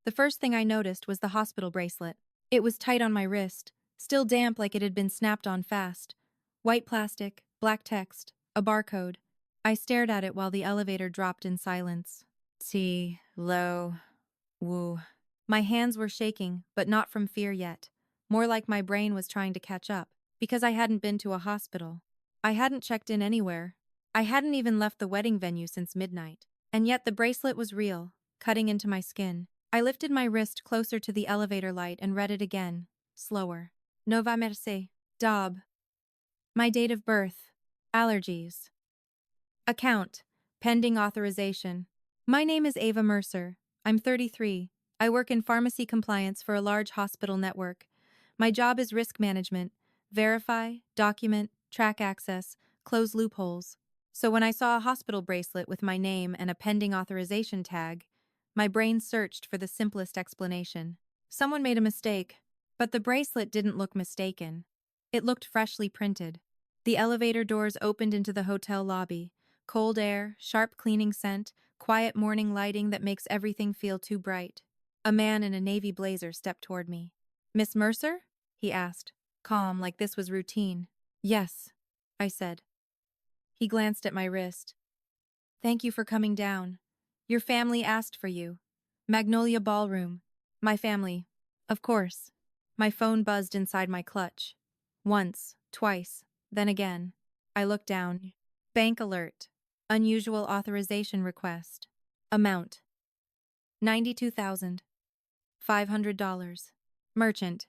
The first thing I noticed was the hospital bracelet. It was tight on my wrist, still damp like it had been snapped on fast. White plastic, black text, a barcode. I stared at it while the elevator dropped in silence. T, low, woo. My hands were shaking, but not from fear yet. More like my brain was trying to catch up, because I hadn't been to a hospital. I hadn't checked in anywhere. I hadn't even left the wedding venue since midnight. And yet the bracelet was real, cutting into my skin. I lifted my wrist closer to the elevator light and read it again, slower. Nova Merce. Daub. My date of birth. Allergies. Account. Pending authorization. My name is Ava Mercer. I'm 33. I work in pharmacy compliance for a large hospital network. My job is risk management. Verify, document, track access, close loopholes. So when I saw a hospital bracelet with my name and a pending authorization tag, my brain searched for the simplest explanation. Someone made a mistake, but the bracelet didn't look mistaken. It looked freshly printed. The elevator doors opened into the hotel lobby. Cold air, sharp cleaning scent, quiet morning lighting that makes everything feel too bright. A man in a navy blazer stepped toward me. "Miss Mercer?" he asked, calm like this was routine. "Yes," I said. He glanced at my wrist. "Thank you for coming down. Your family asked for you. Magnolia Ballroom. My family. Of course." My phone buzzed inside my clutch. Once, twice, then again. I looked down. Bank alert. Unusual authorization request. Amount. $92,500. Merchant.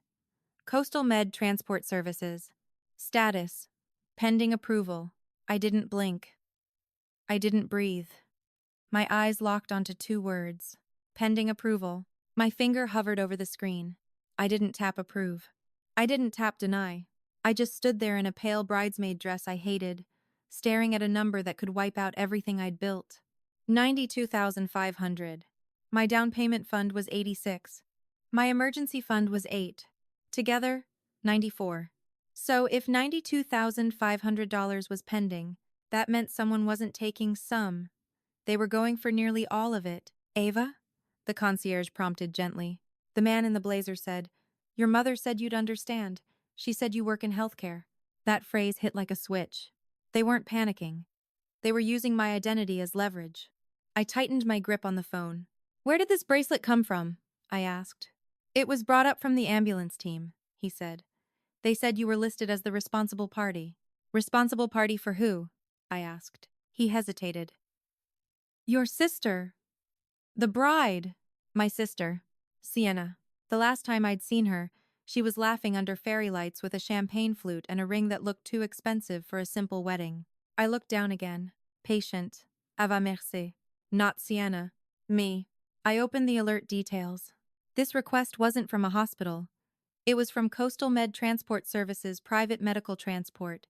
Coastal Med Transport Services. Status. Pending approval. I didn't blink. I didn't breathe. My eyes locked onto two words. Pending approval. My finger hovered over the screen. I didn't tap approve. I didn't tap deny. I just stood there in a pale bridesmaid dress I hated, staring at a number that could wipe out everything I'd built. 92,500. My down payment fund was 86. My emergency fund was 8. Together, 94. So if $92,500 was pending, that meant someone wasn't taking some. They were going for nearly all of it. "Ava?" the concierge prompted gently. The man in the blazer said, "Your mother said you'd understand. She said you work in healthcare." That phrase hit like a switch. They weren't panicking. They were using my identity as leverage. I tightened my grip on the phone. "Where did this bracelet come from?" I asked. "It was brought up from the ambulance team," he said. "They said you were listed as the responsible party." "Responsible party for who?" I asked. He hesitated. "Your sister." "The bride." "My sister. Sienna." The last time I'd seen her, she was laughing under fairy lights with a champagne flute and a ring that looked too expensive for a simple wedding. I looked down again. Patient. Ava Merce. Not Sienna. Me. I opened the alert details. This request wasn't from a hospital. It was from Coastal Med Transport Services private medical transport.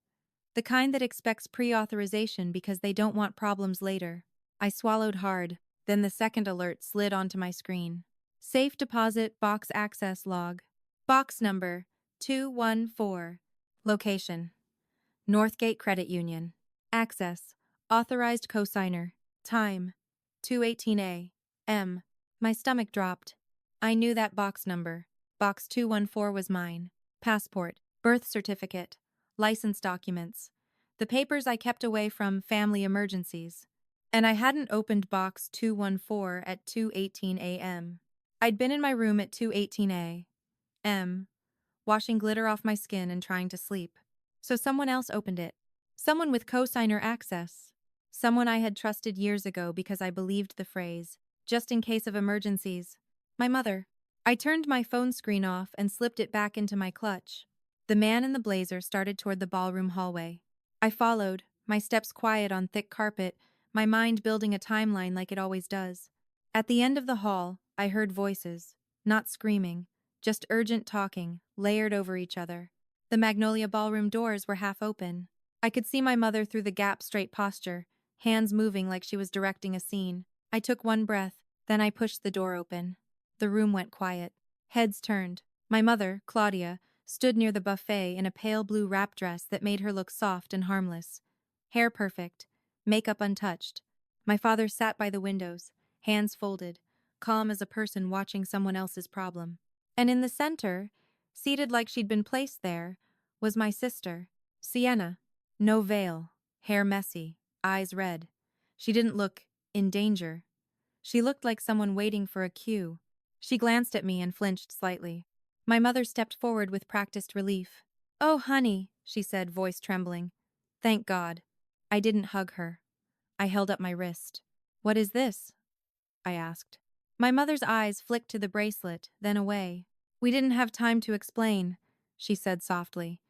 The kind that expects pre-authorization because they don't want problems later. I swallowed hard. Then the second alert slid onto my screen. Safe deposit box access log. Box number 214. Location. Northgate Credit Union. Access. Authorized cosigner. Time. 2:18 a.m. My stomach dropped. I knew that box number. Box 214 was mine. Passport. Birth certificate. License documents. The papers I kept away from family emergencies. And I hadn't opened box 214 at 2:18 a.m. I'd been in my room at 2:18 a.m., washing glitter off my skin and trying to sleep. So someone else opened it. Someone with cosigner access. Someone I had trusted years ago because I believed the phrase, "just in case of emergencies." My mother. I turned my phone screen off and slipped it back into my clutch. The man in the blazer started toward the ballroom hallway. I followed, my steps quiet on thick carpet, my mind building a timeline like it always does. At the end of the hall, I heard voices, not screaming, just urgent talking, layered over each other. The Magnolia Ballroom doors were half open. I could see my mother through the gap-straight posture, hands moving like she was directing a scene. I took one breath, then I pushed the door open. The room went quiet. Heads turned. My mother, Claudia, stood near the buffet in a pale blue wrap dress that made her look soft and harmless. Hair perfect, makeup untouched. My father sat by the windows, hands folded, calm as a person watching someone else's problem. And in the center, seated like she'd been placed there, was my sister, Sienna. No veil, hair messy, eyes red. She didn't look in danger. She looked like someone waiting for a cue. She glanced at me and flinched slightly. My mother stepped forward with practiced relief. "Oh, honey," she said, voice trembling. "Thank God." I didn't hug her. I held up my wrist. "What is this?" I asked. My mother's eyes flicked to the bracelet, then away. "We didn't have time to explain," she said softly.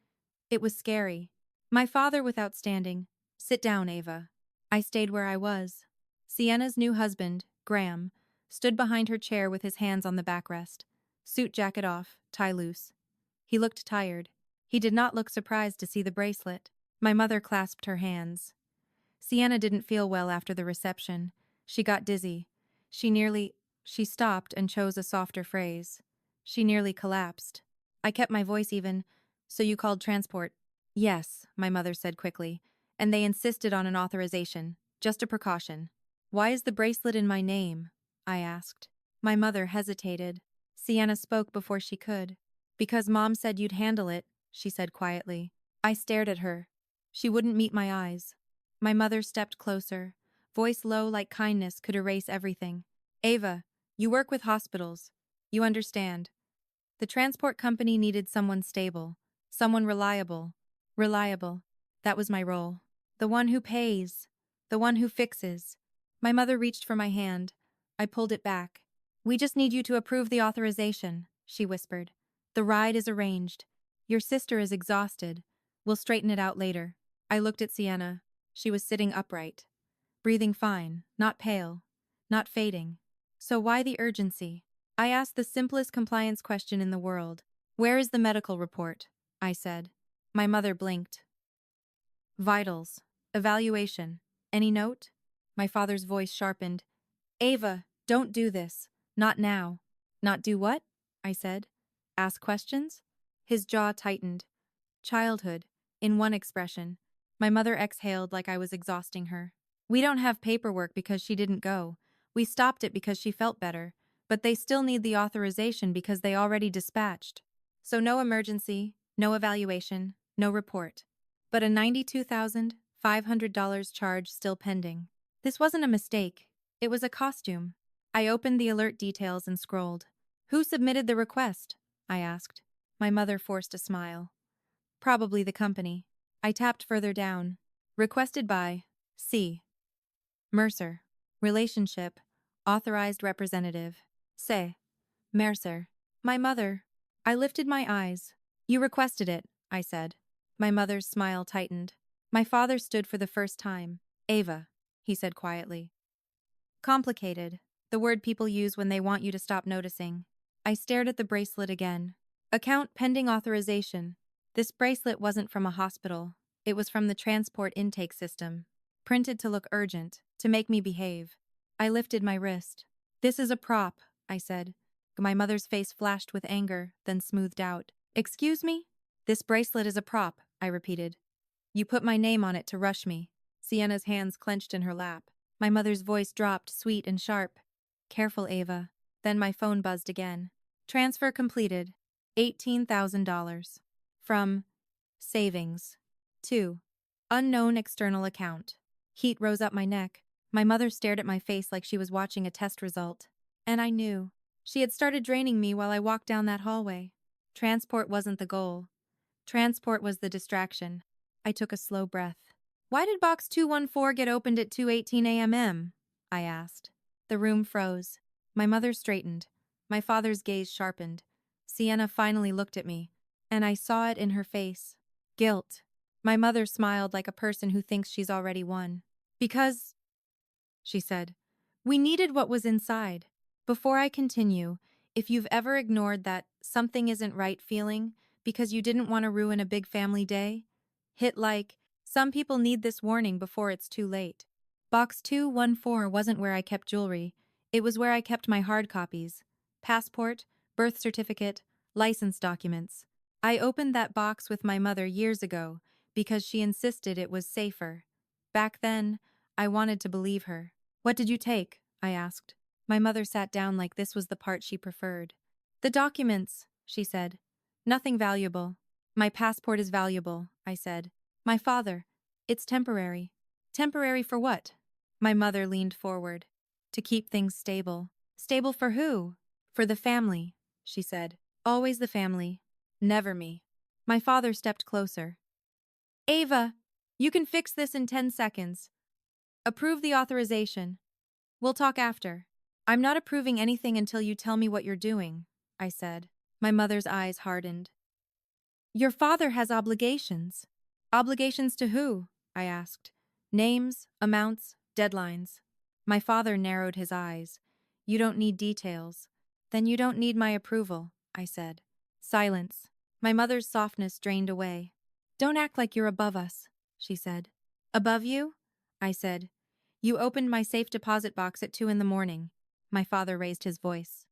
It was scary. My father without standing. "Sit down, Ava." I stayed where I was. Sienna's new husband, Graham, stood behind her chair with his hands on the backrest. Suit jacket off, tie loose. He looked tired. He did not look surprised to see the bracelet. My mother clasped her hands. Sienna didn't feel well after the reception. She got dizzy. She stopped and chose a softer phrase. She nearly collapsed. I kept my voice even. "So you called transport?" "Yes," my mother said quickly, "and they insisted on an authorization. Just a precaution." "Why is the bracelet in my name?" I asked. My mother hesitated. Sienna spoke before she could. "Because Mom said you'd handle it," she said quietly. I stared at her. She wouldn't meet my eyes. My mother stepped closer. Voice low like kindness could erase everything. "Ava, you work with hospitals. You understand. The transport company needed someone stable. Someone reliable. Reliable. That was my role. The one who pays. The one who fixes." My mother reached for my hand. I pulled it back. "We just need you to approve the authorization," she whispered. "The ride is arranged. Your sister is exhausted. We'll straighten it out later." I looked at Sienna. She was sitting upright. Breathing fine, not pale, not fading. So why the urgency? I asked the simplest compliance question in the world. "Where is the medical report?" I said. My mother blinked. "Vitals. Evaluation. Any note?" My father's voice sharpened. "Ava, don't do this. Not now." "Not do what?" I said. "Ask questions?" His jaw tightened. "Childhood," in one expression. My mother exhaled like I was exhausting her. "We don't have paperwork because she didn't go. We stopped it because she felt better, but they still need the authorization because they already dispatched. So no emergency, no evaluation, no report. But a $92,500 charge still pending." This wasn't a mistake. It was a costume. I opened the alert details and scrolled. "Who submitted the request?" I asked. My mother forced a smile. "Probably the company." I tapped further down. "Requested by C. Mercer. Relationship. Authorized representative. C. Mercer." My mother. I lifted my eyes. "You requested it," I said. My mother's smile tightened. My father stood for the first time. "Ava," he said quietly. "Complicated. The word people use when they want you to stop noticing." I stared at the bracelet again. "Account pending authorization." This bracelet wasn't from a hospital. It was from the transport intake system. Printed to look urgent, to make me behave. I lifted my wrist. "This is a prop," I said. My mother's face flashed with anger, then smoothed out. "Excuse me?" "This bracelet is a prop," I repeated. "You put my name on it to rush me." Sienna's hands clenched in her lap. My mother's voice dropped, sweet and sharp. "Careful, Ava." Then my phone buzzed again. Transfer completed. $18,000. From savings to unknown external account. Heat rose up my neck. My mother stared at my face like she was watching a test result. And I knew. She had started draining me while I walked down that hallway. Transport wasn't the goal. Transport was the distraction. I took a slow breath. "Why did box 214 get opened at 2:18 a.m.? I asked. The room froze. My mother straightened. My father's gaze sharpened. Sienna finally looked at me, and I saw it in her face. Guilt. My mother smiled like a person who thinks she's already won. "Because," she said, "we needed what was inside." Before I continue, if you've ever ignored that something isn't right feeling because you didn't want to ruin a big family day, hit like. Some people need this warning before it's too late. Box 214 wasn't where I kept jewelry. It was where I kept my hard copies. Passport, birth certificate, license documents. I opened that box with my mother years ago because she insisted it was safer. Back then, I wanted to believe her. "What did you take?" I asked. My mother sat down like this was the part she preferred. The documents, she said. Nothing valuable. My passport is valuable, I said. My father. It's temporary. Temporary for what? My mother leaned forward. To keep things stable. Stable for who? For the family, she said. Always the family. Never me. My father stepped closer. Ava, you can fix this in 10 seconds. Approve the authorization. We'll talk after. I'm not approving anything until you tell me what you're doing, I said. My mother's eyes hardened. Your father has obligations. Obligations to who? I asked. Names, amounts, deadlines. My father narrowed his eyes. You don't need details. Then you don't need my approval, I said. Silence. My mother's softness drained away. Don't act like you're above us, she said. Above you? I said. You opened my safe deposit box at 2 in the morning. My father raised his voice.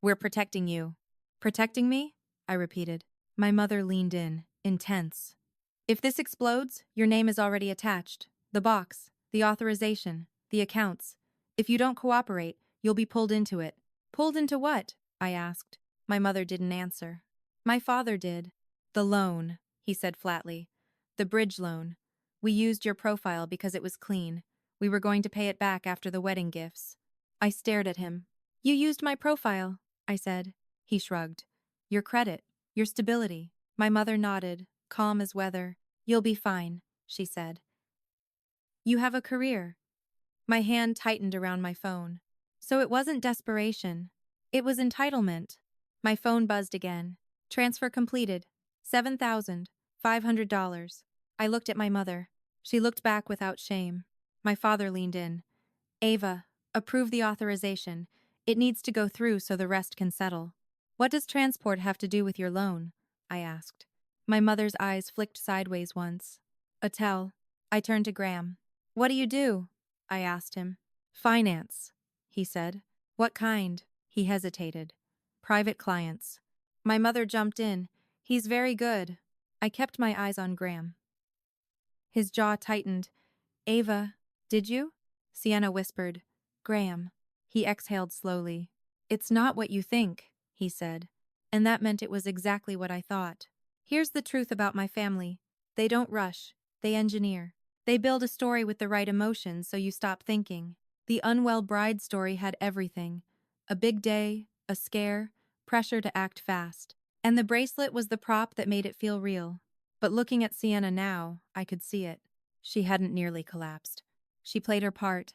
We're protecting you. Protecting me? I repeated. My mother leaned in, intense. If this explodes, your name is already attached. The box, the authorization, the accounts. If you don't cooperate, you'll be pulled into it. Pulled into what? I asked. My mother didn't answer. My father did. The loan, he said flatly. The bridge loan. We used your profile because it was clean. We were going to pay it back after the wedding gifts. I stared at him. You used my profile, I said. He shrugged. Your credit, your stability. My mother nodded, calm as weather. You'll be fine, she said. You have a career. My hand tightened around my phone. So it wasn't desperation. It was entitlement. My phone buzzed again. Transfer completed. $7,500. I looked at my mother. She looked back without shame. My father leaned in. Ava, approve the authorization. It needs to go through so the rest can settle. What does transport have to do with your loan? I asked. My mother's eyes flicked sideways once. A tell. I turned to Graham. What do you do? I asked him. Finance, he said. What kind? He hesitated. Private clients. My mother jumped in. He's very good. I kept my eyes on Graham. His jaw tightened. Ava, did you? Sienna whispered. Graham. He exhaled slowly. It's not what you think, he said. And that meant it was exactly what I thought. Here's the truth about my family. They don't rush. They engineer. They build a story with the right emotions so you stop thinking. The unwell bride story had everything. A big day, a scare, pressure to act fast. And the bracelet was the prop that made it feel real. But looking at Sienna now, I could see it. She hadn't nearly collapsed. She played her part.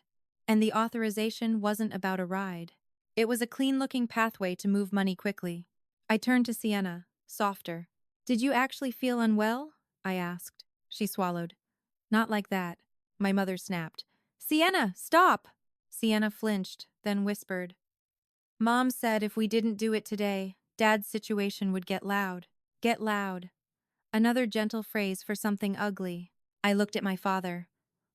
And the authorization wasn't about a ride. It was a clean-looking pathway to move money quickly. I turned to Sienna, softer. Did you actually feel unwell? I asked. She swallowed. Not like that. My mother snapped. Sienna, stop! Sienna flinched, then whispered. Mom said if we didn't do it today, Dad's situation would get loud. Get loud. Another gentle phrase for something ugly. I looked at my father.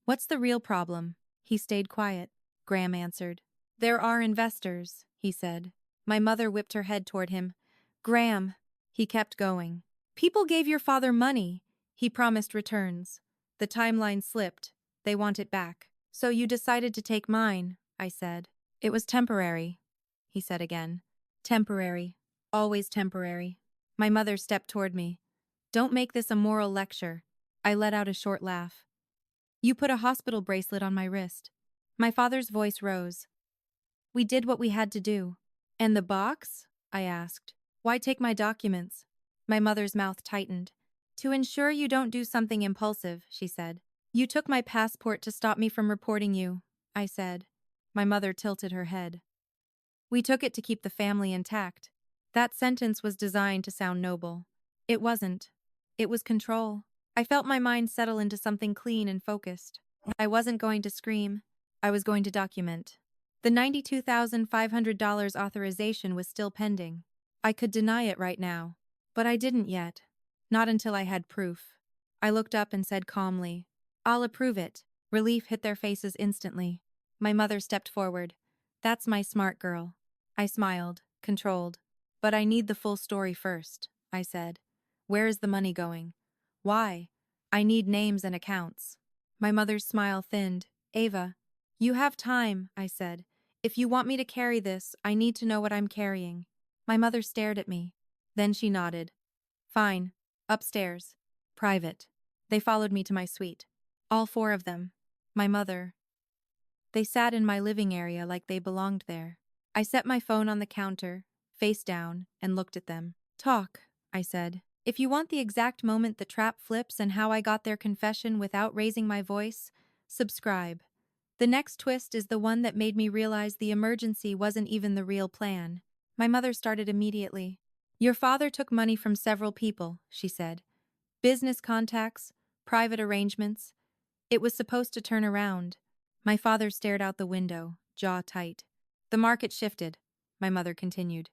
What's the real problem? He stayed quiet. Graham answered. There are investors, he said. My mother whipped her head toward him. Graham. He kept going. People gave your father money. He promised returns. The timeline slipped. They want it back. So you decided to take mine, I said. It was temporary, he said again. Temporary. Always temporary. My mother stepped toward me. Don't make this a moral lecture. I let out a short laugh. You put a hospital bracelet on my wrist. My father's voice rose. We did what we had to do. And the box? I asked. Why take my documents? My mother's mouth tightened. To ensure you don't do something impulsive, she said. You took my passport to stop me from reporting you, I said. My mother tilted her head. We took it to keep the family intact. That sentence was designed to sound noble. It wasn't. It was control. I felt my mind settle into something clean and focused. I wasn't going to scream. I was going to document. The $92,500 authorization was still pending. I could deny it right now. But I didn't yet. Not until I had proof. I looked up and said calmly, I'll approve it. Relief hit their faces instantly. My mother stepped forward. That's my smart girl. I smiled, controlled. But I need the full story first, I said. Where is the money going? Why? I need names and accounts. My mother's smile thinned. Ava. You have time, I said. If you want me to carry this, I need to know what I'm carrying. My mother stared at me. Then she nodded. Fine. Upstairs. Private. They followed me to my suite. All four of them. My mother. They sat in my living area like they belonged there. I set my phone on the counter, face down, and looked at them. Talk, I said. If you want the exact moment the trap flips and how I got their confession without raising my voice, subscribe. The next twist is the one that made me realize the emergency wasn't even the real plan. My mother started immediately. Your father took money from several people, she said. Business contacts, private arrangements. It was supposed to turn around. My father stared out the window, jaw tight. The market shifted, my mother continued.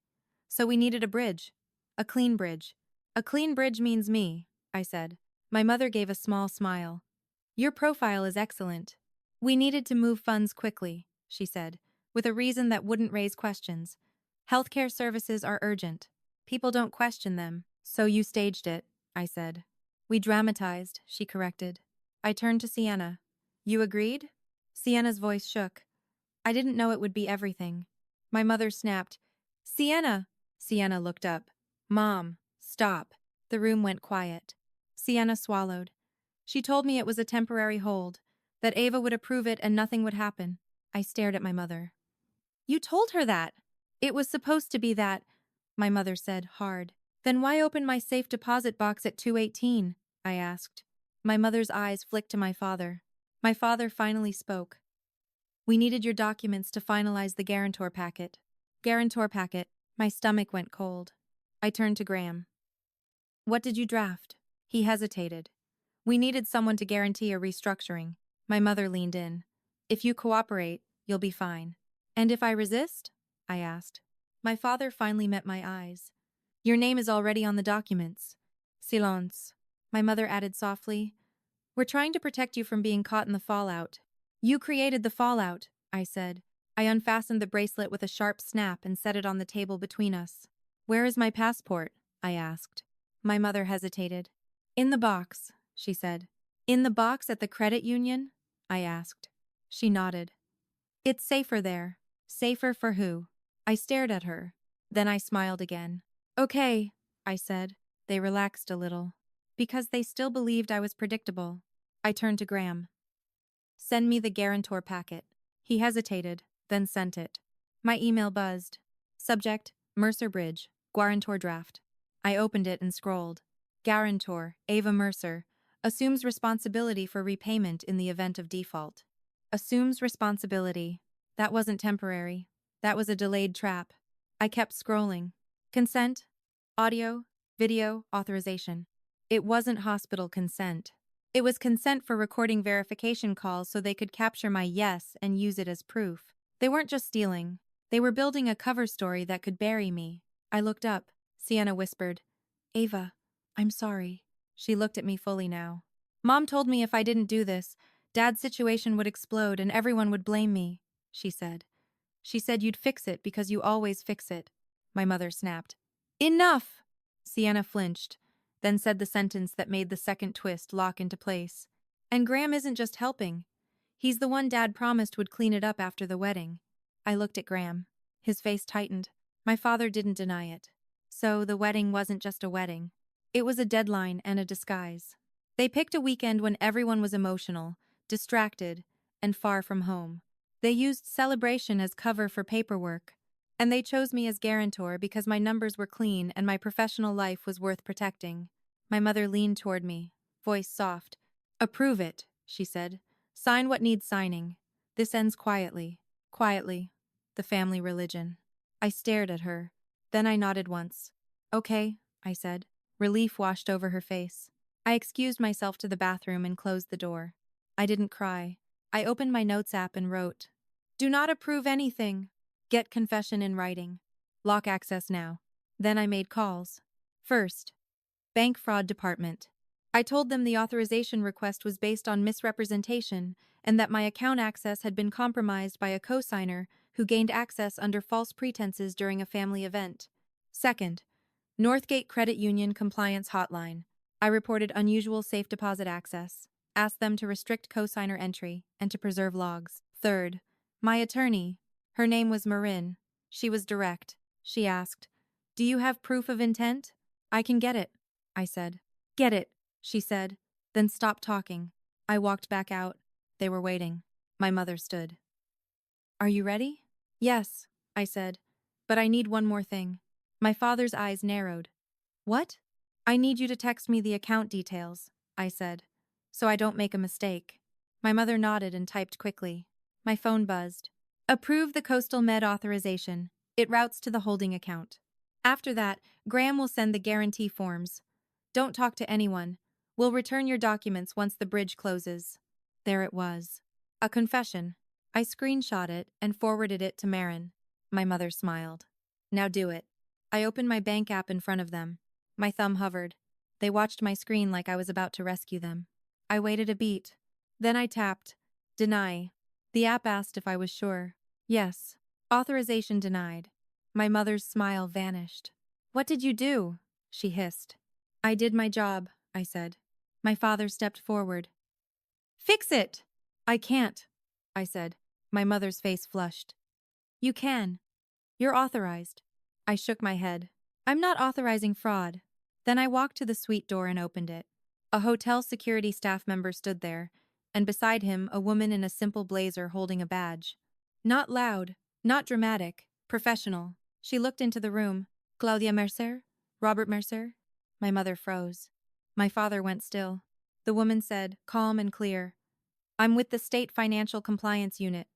So we needed a bridge. A clean bridge. A clean bridge means me, I said. My mother gave a small smile. Your profile is excellent. We needed to move funds quickly, she said, with a reason that wouldn't raise questions. Healthcare services are urgent. People don't question them. So you staged it, I said. We dramatized, she corrected. I turned to Sienna. You agreed? Sienna's voice shook. I didn't know it would be everything. My mother snapped. Sienna! Sienna looked up. Mom, stop. The room went quiet. Sienna swallowed. She told me it was a temporary hold, that Ava would approve it and nothing would happen. I stared at my mother. You told her that. It was supposed to be that, my mother said, hard. Then why open my safe deposit box at 2:18? I asked. My mother's eyes flicked to my father. My father finally spoke. We needed your documents to finalize the guarantor packet. Guarantor packet. My stomach went cold. I turned to Graham. What did you draft? He hesitated. We needed someone to guarantee a restructuring. My mother leaned in. If you cooperate, you'll be fine. And if I resist? I asked. My father finally met my eyes. Your name is already on the documents. Silence. My mother added softly. We're trying to protect you from being caught in the fallout. You created the fallout, I said. I unfastened the bracelet with a sharp snap and set it on the table between us. Where is my passport? I asked. My mother hesitated. In the box, she said. In the box at the credit union? I asked. She nodded. It's safer there. Safer for who? I stared at her. Then I smiled again. Okay, I said. They relaxed a little. Because they still believed I was predictable. I turned to Graham. Send me the guarantor packet. He hesitated, then sent it. My email buzzed. Subject, Mercer Bridge, guarantor draft. I opened it and scrolled. Guarantor, Ava Mercer, assumes responsibility for repayment in the event of default. Assumes responsibility. That wasn't temporary. That was a delayed trap. I kept scrolling. Consent, audio, video, authorization. It wasn't hospital consent. It was consent for recording verification calls so they could capture my yes and use it as proof. They weren't just stealing. They were building a cover story that could bury me. I looked up. Sienna whispered, Ava, I'm sorry. She looked at me fully now. Mom told me if I didn't do this, Dad's situation would explode and everyone would blame me, she said. She said you'd fix it because you always fix it. My mother snapped. Enough! Sienna flinched, then said the sentence that made the second twist lock into place. And Graham isn't just helping. He's the one Dad promised would clean it up after the wedding. I looked at Graham. His face tightened. My father didn't deny it. So the wedding wasn't just a wedding. It was a deadline and a disguise. They picked a weekend when everyone was emotional, distracted, and far from home. They used celebration as cover for paperwork. And they chose me as guarantor because my numbers were clean and my professional life was worth protecting. My mother leaned toward me, voice soft. Approve it, she said. Sign what needs signing. This ends quietly. Quietly. The family religion. I stared at her. Then I nodded once. Okay, I said. Relief washed over her face. I excused myself to the bathroom and closed the door. I didn't cry. I opened my notes app and wrote, Do not approve anything. Get confession in writing. Lock access now. Then I made calls. First, Bank Fraud Department. I told them the authorization request was based on misrepresentation and that my account access had been compromised by a cosigner who gained access under false pretenses during a family event. Second, Northgate Credit Union Compliance Hotline. I reported unusual safe deposit access, asked them to restrict cosigner entry and to preserve logs. Third, my attorney, Her name was Marin. She was direct. She asked, "Do you have proof of intent?" "I can get it," I said. "Get it," she said, then stopped talking. I walked back out. They were waiting. My mother stood. "Are you ready?" "Yes," I said, "but I need one more thing." My father's eyes narrowed. "What?" "I need you to text me the account details," I said, "so I don't make a mistake." My mother nodded and typed quickly. My phone buzzed. "Approve the Coastal Med authorization. It routes to the holding account. After that, Graham will send the guarantee forms. Don't talk to anyone. We'll return your documents once the bridge closes." There it was. A confession. I screenshot it and forwarded it to Marin. My mother smiled. "Now do it." I opened my bank app in front of them. My thumb hovered. They watched my screen like I was about to rescue them. I waited a beat. Then I tapped deny. The app asked if I was sure. Yes. Authorization denied. My mother's smile vanished. "What did you do?" she hissed. "I did my job," I said. My father stepped forward. "Fix it!" "I can't," I said. My mother's face flushed. "You can. You're authorized." I shook my head. "I'm not authorizing fraud." Then I walked to the suite door and opened it. A hotel security staff member stood there, and beside him a woman in a simple blazer holding a badge. Not loud, not dramatic, professional. She looked into the room. "Claudia Mercer? Robert Mercer?" My mother froze. My father went still. The woman said, calm and clear, "I'm with the State Financial Compliance Unit.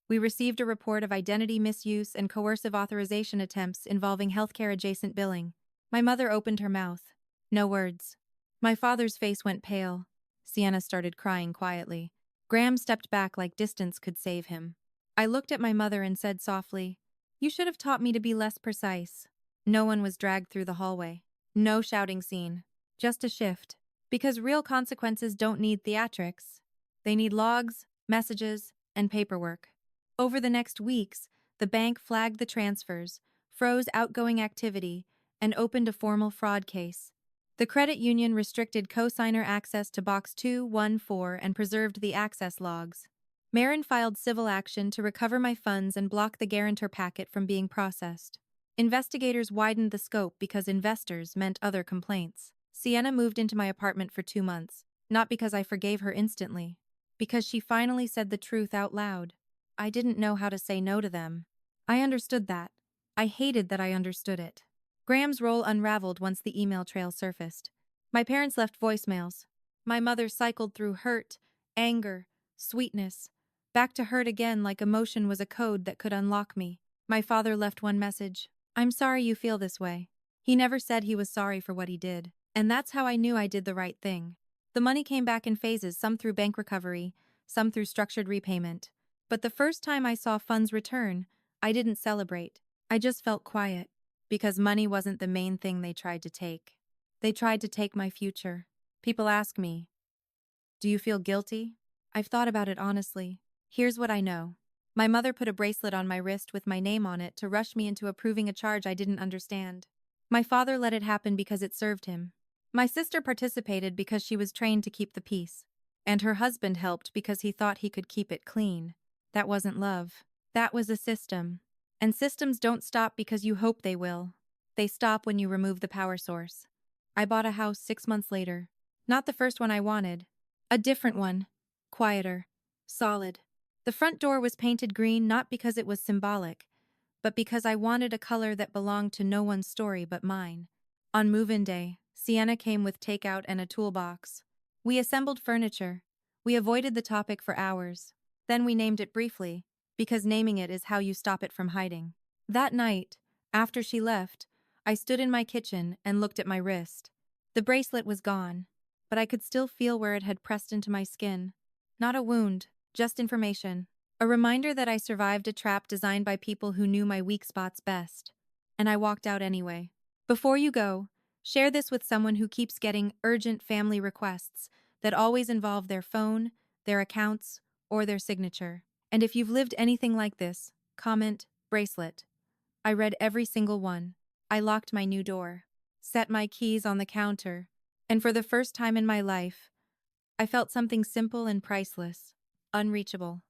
We received a report of identity misuse and coercive authorization attempts involving healthcare-adjacent billing." My mother opened her mouth. No words. My father's face went pale. Sienna started crying quietly. Graham stepped back like distance could save him. I looked at my mother and said softly, "You should have taught me to be less precise." No one was dragged through the hallway. No shouting scene. Just a shift. Because real consequences don't need theatrics. They need logs, messages, and paperwork. Over the next weeks, the bank flagged the transfers, froze outgoing activity, and opened a formal fraud case. The credit union restricted cosigner access to Box 214 and preserved the access logs. Marin filed civil action to recover my funds and block the guarantor packet from being processed. Investigators widened the scope because investors meant other complaints. Sienna moved into my apartment for 2 months, not because I forgave her instantly, because she finally said the truth out loud. I didn't know how to say no to them. I understood that. I hated that I understood it. Graham's role unraveled once the email trail surfaced. My parents left voicemails. My mother cycled through hurt, anger, sweetness, back to hurt again like emotion was a code that could unlock me. My father left one message. "I'm sorry you feel this way." He never said he was sorry for what he did. And that's how I knew I did the right thing. The money came back in phases, some through bank recovery, some through structured repayment. But the first time I saw funds return, I didn't celebrate. I just felt quiet. Because money wasn't the main thing they tried to take. They tried to take my future. People ask me, "Do you feel guilty?" I've thought about it honestly. Here's what I know. My mother put a bracelet on my wrist with my name on it to rush me into approving a charge I didn't understand. My father let it happen because it served him. My sister participated because she was trained to keep the peace. And her husband helped because he thought he could keep it clean. That wasn't love. That was a system. And systems don't stop because you hope they will. They stop when you remove the power source. I bought a house 6 months later. Not the first one I wanted. A different one. Quieter. Solid. The front door was painted green not because it was symbolic, but because I wanted a color that belonged to no one's story but mine. On move-in day, Sienna came with takeout and a toolbox. We assembled furniture. We avoided the topic for hours. Then we named it briefly, because naming it is how you stop it from hiding. That night, after she left, I stood in my kitchen and looked at my wrist. The bracelet was gone, but I could still feel where it had pressed into my skin. Not a wound, just information. A reminder that I survived a trap designed by people who knew my weak spots best. And I walked out anyway. Before you go, share this with someone who keeps getting urgent family requests that always involve their phone, their accounts, or their signature. And if you've lived anything like this, comment, bracelet. I read every single one. I locked my new door, set my keys on the counter, and for the first time in my life, I felt something simple and priceless, unreachable.